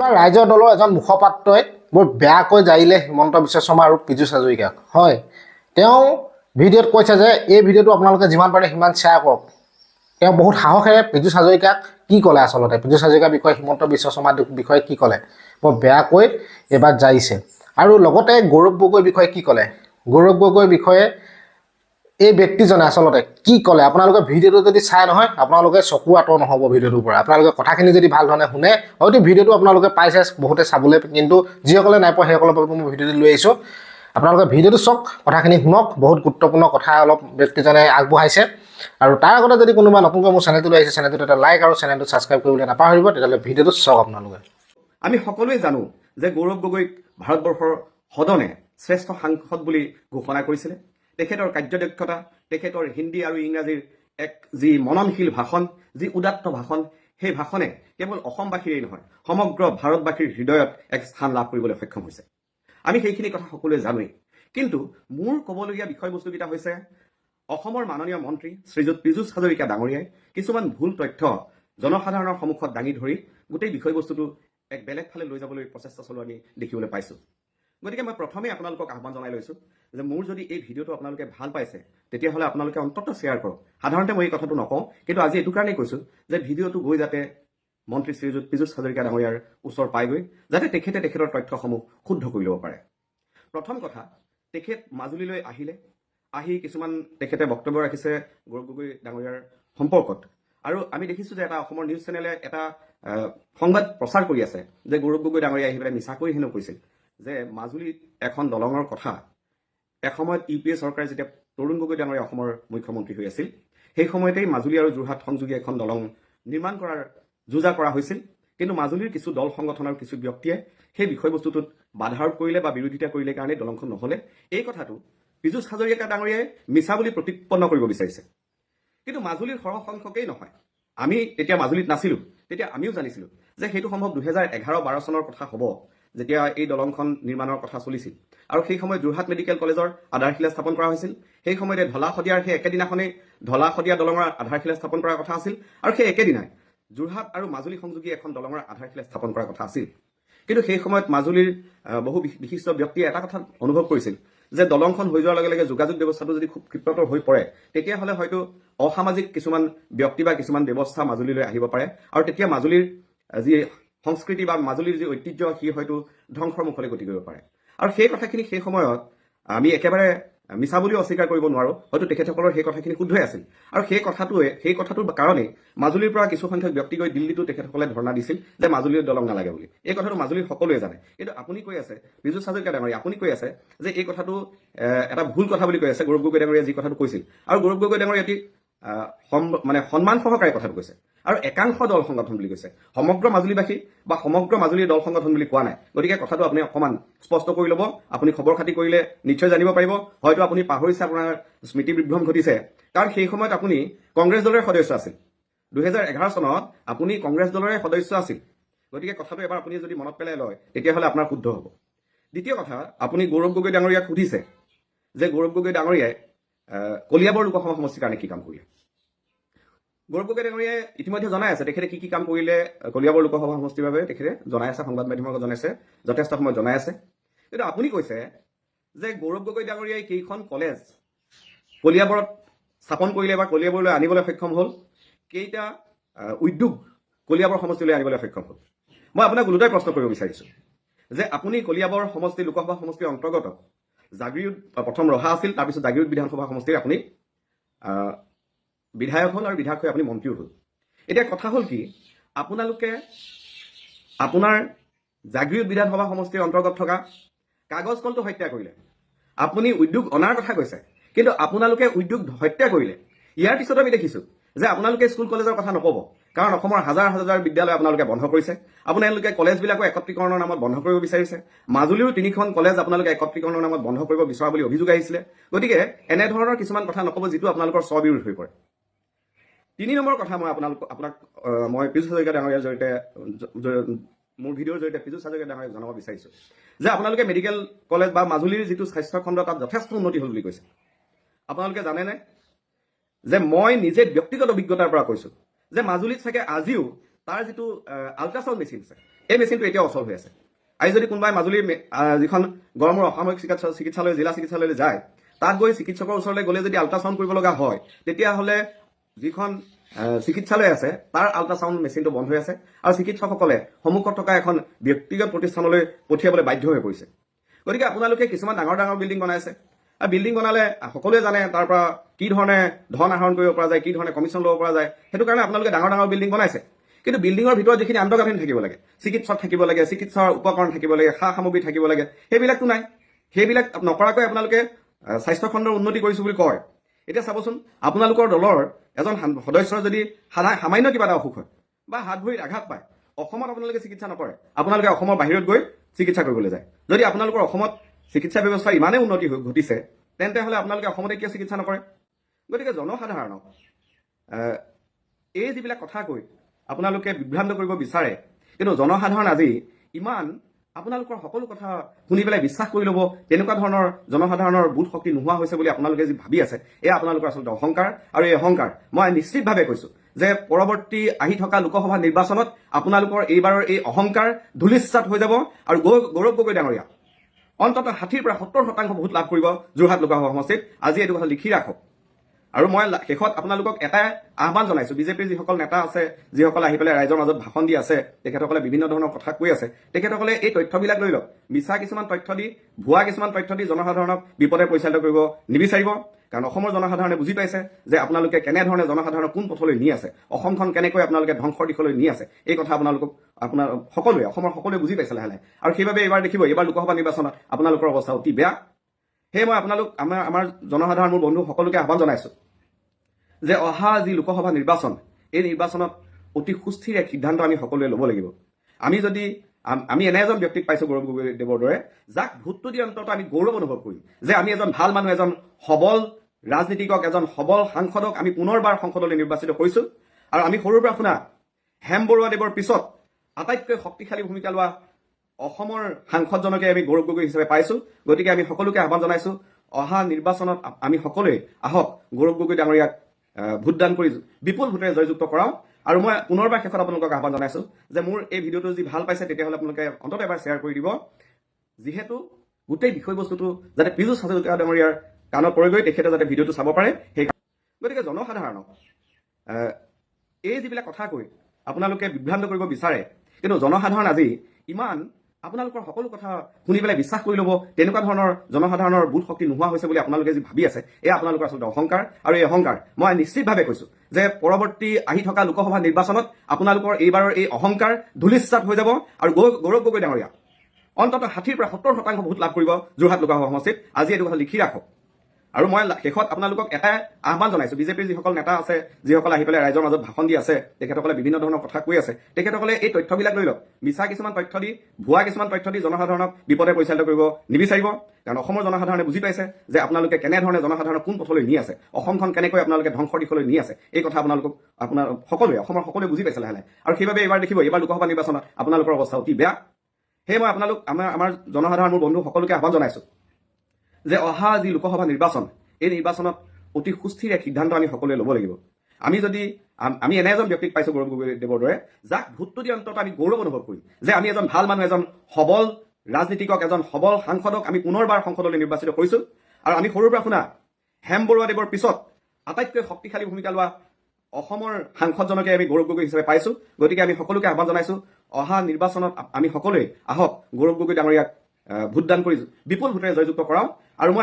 ৰাইজৰ দলৰ এজন মুখপাত্ৰই বৰ বেয়াকৈ জাৰিলে হিমন্ত বিশ্ব শৰ্মা আৰু পীযুষ হাজৰিকাক। হয়, তেওঁ ভিডিঅ'ত কৈছে যে এই ভিডিঅ'টো আপোনালোকে যিমান পাৰে সিমান শ্বেয়াৰ কৰক। তেওঁ বহুত সাহসেৰে পীযুষ হাজৰিকাক কি ক'লে, আচলতে পীযুষ হাজৰিকাৰ বিষয়ে হিমন্ত বিশ্ব শৰ্মাৰ বিষয়ে কি ক'লে, বৰ বেয়াকৈ এইবাৰ জাৰিছে। আৰু লগতে গৌৰৱ গগৈৰ বিষয়ে কি ক'লে, গৌৰৱ গগৈৰ বিষয়ে এই ব্যক্তিজনে আচলতে কি ক'লে, আপোনালোকে ভিডিঅ'টো যদি চাই নহয় আপোনালোকে চকু আঁতৰ নহ'ব ভিডিঅ'টোৰ পৰা। আপোনালোকে কথাখিনি যদি ভাল ধৰণে শুনে, হয়তো ভিডিঅ'টো আপোনালোকে পাইছে বহুতে চাবলৈ, কিন্তু যিসকলে নাই পোৱা সেইসকলৰ বাবে মই ভিডিঅ'টো লৈ আহিছোঁ। আপোনালোকে ভিডিঅ'টো চাওক, কথাখিনি শুনক, বহুত গুৰুত্বপূৰ্ণ কথা অলপ ব্যক্তিজনে আগবঢ়াইছে। আৰু তাৰ আগতে যদি কোনোবা নতুনকৈ মোৰ চেনেলটো আহিছে, চেনেলটোত এটা লাইক আৰু চেনেলটো ছাবস্ক্ৰাইব কৰিবলৈ নাপাহৰিব। তেতিয়াহ'লে ভিডিঅ'টো চাওক আপোনালোকে। আমি সকলোৱে জানো যে গৌৰৱ গগৈক ভাৰতবৰ্ষৰ সদনে শ্ৰেষ্ঠ সাংসদ বুলি ঘোষণা কৰিছিলে। তেখেতৰ কাৰ্যদক্ষতা, তেখেতৰ হিন্দী আৰু ইংৰাজীৰ এক যি মননশীল ভাষণ, যি উদাত্ত ভাষণ, সেই ভাষণে কেৱল অসমবাসীৰেই নহয় সমগ্ৰ ভাৰতবাসীৰ হৃদয়ত এক স্থান লাভ কৰিবলৈ সক্ষম হৈছে। আমি সেইখিনি কথা সকলোৱে জানোৱেই। কিন্তু মোৰ ক'বলগীয়া বিষয়বস্তুকেইটা হৈছে অসমৰ মাননীয় মন্ত্ৰী শ্ৰীযুত পীযুষ হাজৰিকা ডাঙৰীয়াই কিছুমান ভুল তথ্য জনসাধাৰণৰ সন্মুখত দাঙি ধৰি গোটেই বিষয়বস্তুটো এক বেলেগ ফালে লৈ যাবলৈ প্ৰচেষ্টা চলোৱা আমি দেখিবলৈ পাইছোঁ। গতিকে মই প্ৰথমেই আপোনালোকক আহ্বান জনাই লৈছোঁ যে মোৰ যদি এই ভিডিঅ'টো আপোনালোকে ভাল পাইছে তেতিয়াহ'লে আপোনালোকে অন্ততঃ শ্বেয়াৰ কৰক। সাধাৰণতে মই এই কথাটো নকওঁ, কিন্তু আজি এইটো কাৰণেই কৈছোঁ যে ভিডিঅ'টো গৈ যাতে মন্ত্ৰী শ্ৰীযুত পীযুষ হাজৰিকা ডাঙৰীয়াৰ ওচৰ পাইগৈ, যাতে তেখেতে তেখেতৰ তথ্যসমূহ শুদ্ধ কৰি ল'ব পাৰে। প্ৰথম কথা, তেখেত মাজুলীলৈ আহি কিছুমান তেখেতে বক্তব্য ৰাখিছে গৌৰৱ গগৈ ডাঙৰীয়াৰ সম্পৰ্কত। আৰু আমি দেখিছোঁ যে এটা অসমৰ নিউজ চেনেলে এটা সংবাদ প্ৰচাৰ কৰি আছে যে গৌৰৱ গগৈ ডাঙৰীয়া আহি পেলাই মিছাকৈ হেনো কৈছিল যে মাজুলীত এখন দলঙৰ কথা এসময়ত UPA চৰকাৰে যেতিয়া তৰুণ গগৈ ডাঙৰীয়া অসমৰ মুখ্যমন্ত্ৰী হৈ আছিল, সেই সময়তেই মাজুলী আৰু যোৰহাট সংযোগী এখন দলং নিৰ্মাণ কৰাৰ যোজা কৰা হৈছিল। কিন্তু মাজুলীৰ কিছু দল সংগঠনৰ কিছু ব্যক্তিয়ে সেই বিষয়বস্তুটোত বাধা আৰোপ কৰিলে বা বিৰোধিতা কৰিলে কাৰণে দলংখন নহ'লে। এই কথাটো পীযুষ হাজৰিকা ডাঙৰীয়াই মিছা বুলি প্ৰতিপন্ন কৰিব বিচাৰিছে। কিন্তু মাজুলীৰ সৰহ সংখ্যকেই নহয়, আমি তেতিয়া মাজুলীত নাছিলোঁ, তেতিয়া আমিও জানিছিলোঁ যে সেইটো সম্ভৱ 2011-12 চনৰ কথা হ'ব, যেতিয়া এই দলংখন নিৰ্মাণৰ কথা চলিছিল। আৰু সেই সময়ত যোৰহাট মেডিকেল কলেজৰ আধাৰশিলা স্থাপন কৰা হৈছিল। সেই সময়তে ঢলা শদিয়াৰ সেই একেদিনাখনেই ঢলা শদিয়া দলঙৰ আধাৰশিলা স্থাপন কৰাৰ কথা আছিল। আৰু সেই একেদিনাই যোৰহাট আৰু মাজুলী সংযোগী এখন দলঙৰ আধাৰশিলা স্থাপন কৰাৰ কথা আছিল। কিন্তু সেই সময়ত মাজুলীৰ বহু বিশিষ্ট ব্যক্তিয়ে এটা কথা অনুভৱ কৰিছিল যে দলংখন হৈ যোৱাৰ লগে লগে যোগাযোগ ব্যৱস্থাটো যদি খুব ক্ষিপ্ৰতৰ হৈ পৰে, তেতিয়াহ'লে হয়তো অসামাজিক কিছুমান ব্যক্তি বা কিছুমান ব্যৱস্থা মাজুলীলৈ আহিব পাৰে, আৰু তেতিয়া মাজুলীৰ যি সংস্কৃতি বা মাজুলীৰ যি ঐতিহ্য সি হয়তো ধ্বংসৰ মুখলৈ গতি কৰিব পাৰে। আৰু সেই কথাখিনি সেই সময়ত আমি একেবাৰে মিছা বুলিও অস্বীকাৰ কৰিব নোৱাৰোঁ, হয়তো তেখেতসকলৰ সেই কথাখিনি শুদ্ধই আছিল। আৰু সেই কথাটোৰ কাৰণেই মাজুলীৰ পৰা কিছুসংখ্যক ব্যক্তি গৈ দিল্লীতো তেখেতসকলে ধৰ্ণা দিছিল যে মাজুলীৰ দলং নালাগে বুলি। এই কথাটো মাজুলীৰ সকলোৱে জানে। কিন্তু আপুনি কৈ আছে, পীযুষ হাজৰিকা ডাঙৰীয়া, আপুনি কৈ আছে যে এই কথাটো এটা ভুল কথা বুলি কৈ আছে গৌৰৱ গগৈ ডাঙৰীয়াই যি কথাটো কৈছিল। আৰু গৌৰৱ গগৈ ডাঙৰীয়া এটি সন্মান সহকাৰে কথাটো কৈছে আৰু একাংশ দল সংগঠন বুলি কৈছে, সমগ্ৰ মাজুলীবাসী বা সমগ্ৰ মাজুলীৰ দল সংগঠন বুলি কোৱা নাই। গতিকে কথাটো আপুনি অকণমান স্পষ্ট কৰি ল'ব। আপুনি খবৰ খাতি কৰিলে নিশ্চয় জানিব পাৰিব। হয়তো আপুনি পাহৰিছে, আপোনাৰ স্মৃতি বিভ্ৰম ঘটিছে, কাৰণ সেই সময়ত আপুনি কংগ্ৰেছ দলৰে সদস্য আছিল। 2011 চনত আপুনি কংগ্ৰেছ দলৰে সদস্য আছিল। গতিকে কথাটো এবাৰ আপুনি যদি মনত পেলাই লয় তেতিয়াহ'লে আপোনাৰ শুদ্ধ হ'ব। দ্বিতীয় কথা, আপুনি গৌৰৱ গগৈ ডাঙৰীয়াক সুধিছে যে গৌৰৱ গগৈ ডাঙৰীয়াই কলিয়াবৰ লোকসভা সমষ্টিৰ কাৰণে কি কাম কৰিলে। গৌৰৱ গগৈ ডাঙৰীয়াই ইতিমধ্যে জনাই আছে তেখেতে কি কাম কৰিলে কলিয়াবৰ লোকসভা সমষ্টিৰ বাবে, তেখেতে জনাই আছে, সংবাদ মাধ্যমৰ আগত জনাইছে, যথেষ্ট সময় জনাই আছে। কিন্তু আপুনি কৈছে যে গৌৰৱ গগৈ ডাঙৰীয়াই কেইখন কলেজ কলিয়াবৰত স্থাপন কৰিলে বা কলিয়াবৰলৈ আনিবলৈ সক্ষম হ'ল, কেইটা উদ্যোগ কলিয়াবৰ সমষ্টিলৈ আনিবলৈ সক্ষম হ'ল। মই আপোনাক ওলোটাই প্ৰশ্ন কৰিব বিচাৰিছোঁ যে আপুনি কলিয়াবৰ সমষ্টি লোকসভা সমষ্টিৰ অন্তৰ্গত জাগিৰোড, প্ৰথম ৰহা আছিল, তাৰপিছত জাগিৰোড বিধানসভা সমষ্টিৰ আপুনি বিধায়ক হ'ল আৰু বিধায়ক হৈ আপুনি মন্ত্ৰীও হ'ল। এতিয়া কথা হ'ল কি, আপোনালোকে আপোনাৰ জাগিৰোড বিধানসভা সমষ্টিৰ অন্তৰ্গত থকা কাগজ কলটো হত্যা কৰিলে। আপুনি উদ্যোগ অনাৰ কথা কৈছে, কিন্তু আপোনালোকে উদ্যোগ হত্যা কৰিলে। ইয়াৰ পিছত আমি দেখিছোঁ যে আপোনালোকে স্কুল কলেজৰ কথা নক'ব, কাৰণ অসমৰ হাজাৰ হাজাৰ বিদ্যালয় আপোনালোকে বন্ধ কৰিছে। আপোনালোকে কলেজবিলাকো একত্ৰীকৰণৰ নামত বন্ধ কৰিব বিচাৰিছে। মাজুলীৰো 3খন কলেজ আপোনালোকে একত্ৰীকৰণৰ নামত বন্ধ কৰিব বিচৰা বুলি অভিযোগ আহিছিলে। গতিকে এনেধৰণৰ কিছুমান কথা নক'ব যিটো আপোনালোকৰ স্ববিৰোধ হৈ পৰে। 3 নম্বৰ কথা, মই পীযুষ হাজৰিকা ডাঙৰীয়াৰ জৰিয়তে মোৰ ভিডিঅ'ৰ জৰিয়তে পীযুষ হাজৰিকা ডাঙৰীয়াক জনাব বিচাৰিছোঁ যে আপোনালোকে মেডিকেল কলেজ বা মাজুলীৰ যিটো স্বাস্থ্যখণ্ড তাত যথেষ্ট উন্নতি হ'ল বুলি কৈছে। আপোনালোকে জানেনে যে মই নিজে ব্যক্তিগত অভিজ্ঞতাৰ পৰা কৈছোঁ যে মাজুলীত চাগে আজিও তাৰ যিটো আল্ট্ৰাচাউণ্ড মেচিন আছে, এই মেচিনটো এতিয়াও অচল হৈ আছে। আজি যদি কোনোবাই মাজুলীৰ যিখন গড়মূৰ অসামৰিক চিকিৎসালয় জিলা চিকিৎসালয়লৈ যায়, তাত গৈ চিকিৎসকৰ ওচৰলৈ গ'লে যদি আল্ট্ৰাচাউণ্ড কৰিব লগা হয়, তেতিয়াহ'লে যিখন চিকিৎসালয় আছে তাৰ আল্ট্ৰাচাউণ্ড মেচিনটো বন্ধ হৈ আছে আৰু চিকিৎসকসকলে সন্মুখত থকা এখন ব্যক্তিগত প্ৰতিষ্ঠানলৈ পঠিয়াবলৈ বাধ্য হৈ পৰিছে। গতিকে আপোনালোকে কিছুমান ডাঙৰ ডাঙৰ বিল্ডিং বনাইছে, আৰু বিল্ডিং বনালে সকলোৱে জানে তাৰ পৰা কি ধৰণে ধন আহৰণ কৰিব পৰা যায়, কি ধৰণে কমিশ্যন ল'ব পৰা যায়, সেইটো কাৰণে আপোনালোকে ডাঙৰ ডাঙৰ বিল্ডিং বনাইছে। কিন্তু বিল্ডিঙৰ ভিতৰত যিখিনি আন্তঃগাঁথনি থাকিব লাগে, চিকিৎসক থাকিব লাগে, চিকিৎসাৰ উপকৰণ থাকিব লাগে, সা সামগ্ৰী থাকিব লাগে, সেইবিলাকতো নাই। সেইবিলাক নকৰাকৈ আপোনালোকে স্বাস্থ্যখণ্ডৰ উন্নতি কৰিছোঁ বুলি কয়। এতিয়া চাবচোন, আপোনালোকৰ দলৰ এজন সদস্যৰ যদি সামান্য কিবা এটা অসুখ হয় বা হাত ভৰিত আঘাত পায়, অসমত আপোনালোকে চিকিৎসা নকৰে, আপোনালোকে অসমৰ বাহিৰত গৈ চিকিৎসা কৰিবলৈ যায়। যদি আপোনালোকৰ অসমত চিকিৎসা ব্যৱস্থা ইমানেই উন্নতি ঘটিছে, তেন্তে হ'লে আপোনালোকে অসমতে কিয় চিকিৎসা নকৰে? গতিকে জনসাধাৰণক এই যিবিলাক কথা কৈ আপোনালোকে বিভ্ৰান্ত কৰিব বিচাৰে, কিন্তু জনসাধাৰণ আজি ইমান আপোনালোকৰ সকলো কথা শুনি পেলাই বিশ্বাস কৰি ল'ব, তেনেকুৱা ধৰণৰ জনসাধাৰণৰ বোধ শক্তি নোহোৱা হৈছে বুলি আপোনালোকে যি ভাবি আছে, এয়া আপোনালোকৰ আচলতে অহংকাৰ। আৰু এই অহংকাৰ মই নিশ্চিতভাৱে কৈছোঁ যে পৰৱৰ্তী আহি থকা লোকসভা নিৰ্বাচনত আপোনালোকৰ এইবাৰৰ এই অহংকাৰ ধূলিসাৎ হৈ যাব আৰু গৌৰৱ গগৈ ডাঙৰীয়া অন্ততঃ 60ৰ পৰা 70% ভোট লাভ কৰিব যোৰহাট লোকসভা সমষ্টিত। আজি এইটো কথা লিখি ৰাখক। আৰু মই শেষত আপোনালোকক এটাই আহ্বান জনাইছোঁ, বিজেপিৰ যিসকল নেতা আছে, যিসকলে আহি পেলাই ৰাইজৰ মাজত ভাষণ দি আছে, তেখেতসকলে বিভিন্ন ধৰণৰ কথা কৈ আছে, তেখেতসকলে এই তথ্যবিলাক লৈ লওক। মিছা কিছুমান তথ্য দি, ভুৱা কিছুমান তথ্য দি জনসাধাৰণক বিপদে পৰিচালিত কৰিব নিবিচাৰিব। কাৰণ অসমৰ জনসাধাৰণে বুজি পাইছে যে আপোনালোকে কেনেধৰণে জনসাধাৰণক কোন পথলৈ নি আছে, অসমখন কেনেকৈ আপোনালোকে ধ্বংসৰ দিশলৈ নি আছে, এই কথা আপোনাৰ সকলোৱে, অসমৰ সকলোৱে বুজি পাইছে লাহে লাহে। আৰু সেইবাবে এইবাৰ দেখিব, এইবাৰ লোকসভা নিৰ্বাচনত আপোনালোকৰ অৱস্থা অতি বেয়া। সেয়ে মই আমাৰ জনসাধাৰণ, মোৰ বন্ধু সকলোকে আহ্বান জনাইছোঁ যে অহা যি লোকসভা নিৰ্বাচন, এই নিৰ্বাচনত অতি সুস্থিৰ এক সিদ্ধান্ত আমি সকলোৱে ল'ব লাগিব। আমি এনে এজন ব্যক্তিক পাইছোঁ, গৌৰৱ গগৈদেৱৰ দৰে, যাক ভোটটো দি অন্তত আমি গৌৰৱ অনুভৱ কৰিম যে আমি এজন ভাল মানুহ, এজন সবল ৰাজনীতিকক, এজন সবল সাংসদক আমি পুনৰবাৰ সংসদলৈ নিৰ্বাচিত কৰিছোঁ। আৰু আমি সৰুৰ পৰা শুনা হেম বৰুৱাদেৱৰ পিছত আটাইতকৈ শক্তিশালী ভূমিকা লোৱা অসমৰ সাংসদজনকে আমি গৌৰৱ গগৈ হিচাপে পাইছোঁ। গতিকে আমি সকলোকে আহ্বান জনাইছোঁ, অহা নিৰ্বাচনত আমি সকলোৱে আহক, গৌৰৱ গগৈ ডাঙৰীয়াক ভোটদান কৰি বিপুল ভোটেৰে জয়যুক্ত কৰাওঁ। আৰু মই পুনৰবাৰ শেষত আপোনালোকক আহ্বান জনাইছোঁ যে মোৰ এই ভিডিঅ'টো যদি ভাল পাইছে, তেতিয়াহ'লে আপোনালোকে অন্ততঃ এবাৰ শ্বেয়াৰ কৰি দিব, যিহেতু গোটেই বিষয়বস্তুটো যাতে পীযুষ হাজৰিকা ডাঙৰীয়াৰ কাণত পৰেগৈ, তেখেতে যাতে ভিডিঅ'টো চাব পাৰে। সেই গতিকে জনসাধাৰণক এই যিবিলাক কথা কৈ আপোনালোকে বিভ্ৰান্ত কৰিব বিচাৰে, কিন্তু জনসাধাৰণ আজি ইমান আপোনালোকৰ সকলো কথা শুনি পেলাই বিশ্বাস কৰি ল'ব, তেনেকুৱা ধৰণৰ জনসাধাৰণৰ বোধ শক্তি নোহোৱা হৈছে বুলি আপোনালোকে যি ভাবি আছে, এয়া আপোনালোকৰ আচলতে অহংকাৰ। আৰু এই অহংকাৰ মই নিশ্চিতভাৱে কৈছোঁ যে পৰৱৰ্তী আহি থকা লোকসভা নিৰ্বাচনত আপোনালোকৰ এইবাৰৰ এই অহংকাৰ ধূলিসাৎ হৈ যাব আৰু গৌৰৱ গগৈ ডাঙৰীয়া অন্ততঃ 60ৰ পৰা 70% ভোট লাভ কৰিব যোৰহাট লোকসভা সমষ্টিত। আজি এইটো কথা লিখি ৰাখক। আৰু মই শেষত আপোনালোকক এটাই আহ্বান জনাইছোঁ, বিজেপিৰ যিসকল নেতা আছে, যিসকলে আহি পেলাই ৰাইজৰ মাজত ভাষণ দি আছে, তেখেতসকলে বিভিন্ন ধৰণৰ কথা কৈ আছে, তেখেতসকলে এই তথ্যবিলাক লৈ লওক। মিছা কিছুমান তথ্য দি, ভুৱা কিছুমান তথ্য দি জনসাধাৰণক বিপদে পৰিচালিত কৰিব নিবিচাৰিব। কাৰণ অসমৰ জনসাধাৰণে বুজি পাইছে যে আপোনালোকে কেনেধৰণে জনসাধাৰণক কোন পথলৈ নি আছে, অসমখন কেনেকৈ আপোনালোকে ধ্বংসৰ দিশলৈ নি আছে, এই কথা সকলোৱে, অসমৰ সকলোৱে বুজি পাইছে লাহে লাহে। আৰু সেইবাবে এইবাৰ দেখিব, এইবাৰ লোকসভা নিৰ্বাচনত আপোনালোকৰ অৱস্থা অতি বেয়া। সেয়ে মই আমাৰ জনসাধাৰণ, মোৰ বন্ধু সকলোকে আহ্বান জনাইছোঁ যে অহা যি লোকসভা নিৰ্বাচন, এই নিৰ্বাচনত অতি সুস্থিৰ এক সিদ্ধান্ত আমি সকলোৱে ল'ব লাগিব। আমি এনে এজন ব্যক্তিক পাইছোঁ, গৌৰৱ গগৈদেৱৰ দৰে, যাক ভোটটো দি অন্তত আমি গৌৰৱ অনুভৱ কৰিম যে আমি এজন ভাল মানুহ, এজন সবল ৰাজনীতিকক, এজন সবল সাংসদক আমি পুনৰবাৰ সংসদলৈ নিৰ্বাচিত কৰিছোঁ। আৰু আমি সৰুৰ পৰা শুনা হেম বৰুৱাদেৱৰ পিছত আটাইতকৈ শক্তিশালী ভূমিকা লোৱা অসমৰ সাংসদজনকে আমি গৌৰৱ গগৈ হিচাপে পাইছোঁ। গতিকে আমি সকলোকে আহ্বান জনাইছোঁ, অহা নিৰ্বাচনত আমি সকলোৱে আহক, গৌৰৱ গগৈ ডাঙৰীয়াক ভোটদান কৰি বিপুল ভোটেৰে জয়যুক্ত কৰাওঁ। আৰু মই